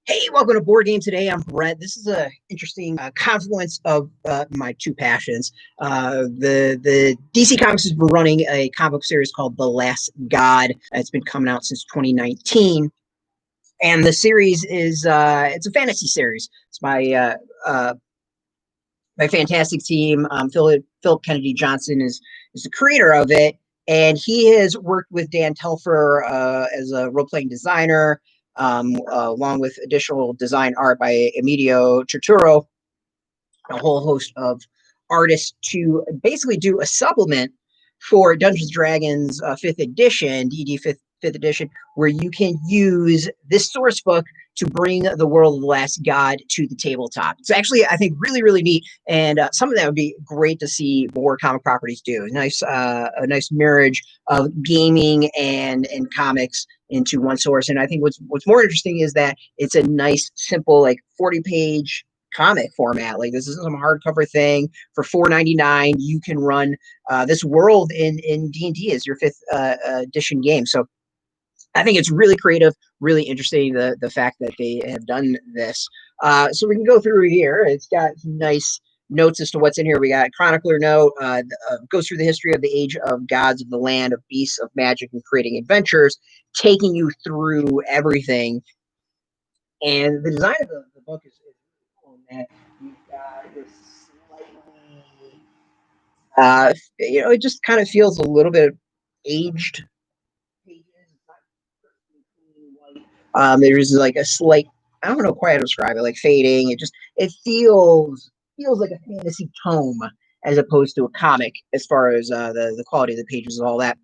Hey, welcome to Board Game Today. I'm Brett. This is a interesting confluence of my two passions. The DC Comics has been running a comic book series called The Last God. It's been coming out since 2019, and the series is it's a fantasy series. It's my fantastic team. Philip Kennedy Johnson is the creator of it, and he has worked with Dan Telfer as a role playing designer, along with additional design art by Emilio Turturro, a whole host of artists to basically do a supplement for Dungeons and Dragons 5th edition, D&D 5th edition, where you can use this source book to bring the world of the Last God to the tabletop. It's actually, I think, really, really neat, and some of that would be great to see more comic properties do. A nice marriage of gaming and comics into one source. And I think what's more interesting is that it's a nice, simple, like 40-page comic format. Like, this isn't some hardcover thing. For $4.99, you can run this world in D&D as your 5th edition game. So I think it's really creative, really interesting, the fact that they have done this. So we can go through here. It's got nice notes as to what's in here. We got chronicler note, goes through the history of the age of gods, of the land, of beasts, of magic, and creating adventures, taking you through everything. And the design of the book is cool in that you've got this slightly, it just kind of feels a little bit aged. There's like a slight, I don't know quite how to describe it, like fading. It feels like a fantasy tome as opposed to a comic as far as the quality of the pages and all that.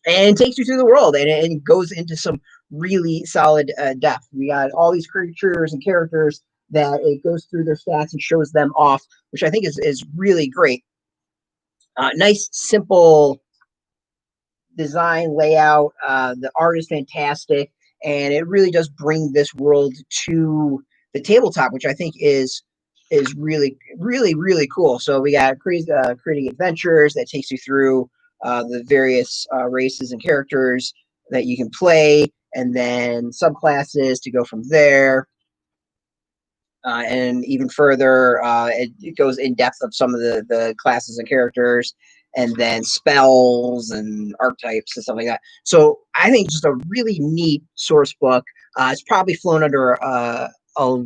And it takes you through the world, and it goes into some really solid depth. We got all these creatures and characters that it goes through their stats and shows them off, which I think is really great. Nice, simple design layout. The art is fantastic, and it really does bring this world to the tabletop, which I think is really, really, really cool. So we got creating adventures that takes you through the various races and characters that you can play, and then subclasses to go from there. And even further, it goes in depth of some of the classes and characters, and then spells and archetypes and stuff like that. So I think just a really neat source book. It's probably flown under a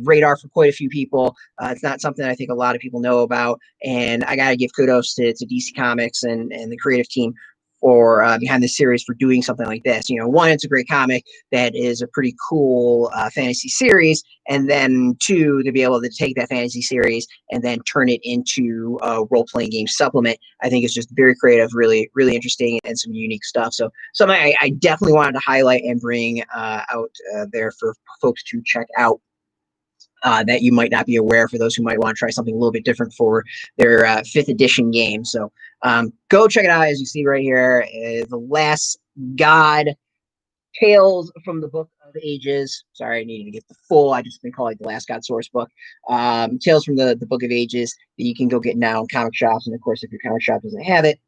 radar for quite a few people. It's not something I think a lot of people know about, and I got to give kudos to DC Comics and the creative team for behind this series for doing something like this. One, it's a great comic that is a pretty cool fantasy series, and then two, to be able to take that fantasy series and then turn it into a role-playing game supplement, I think is just very creative, really, really interesting, and some unique stuff. So something I definitely wanted to highlight and bring out there for folks to check out. That you might not be aware, for those who might want to try something a little bit different for their 5th edition game. So go check it out. As you see right here, The Last God, Tales from the Book of Ages. Sorry, I needed to get the full. I just been calling it The Last God source book. Tales from the Book of Ages that you can go get now in comic shops. And of course, if your comic shop doesn't have it,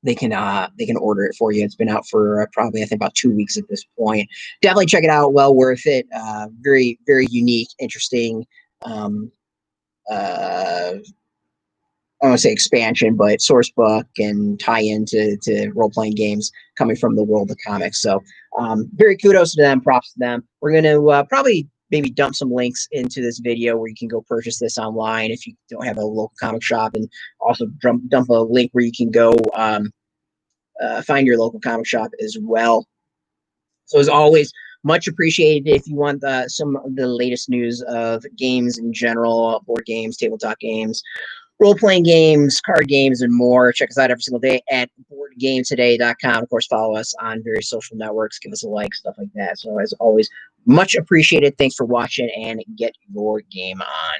they can order it for you. It's been out for probably, I think, about 2 weeks at this point. Definitely check it out. Well worth it. Very, very unique, interesting. I don't want to say expansion, but source book and tie into role playing games coming from the world of comics. So very kudos to them. Props to them. We're going to probably maybe dump some links into this video where you can go purchase this online if you don't have a local comic shop, and also dump a link where you can go find your local comic shop as well. So as always, much appreciated. If you want some of the latest news of games in general, board games, tabletop games, role-playing games, card games, and more, check us out every single day at boardgametoday.com. Of course, follow us on various social networks. Give us a like, stuff like that. So as always, much appreciated. Thanks for watching, and get your game on.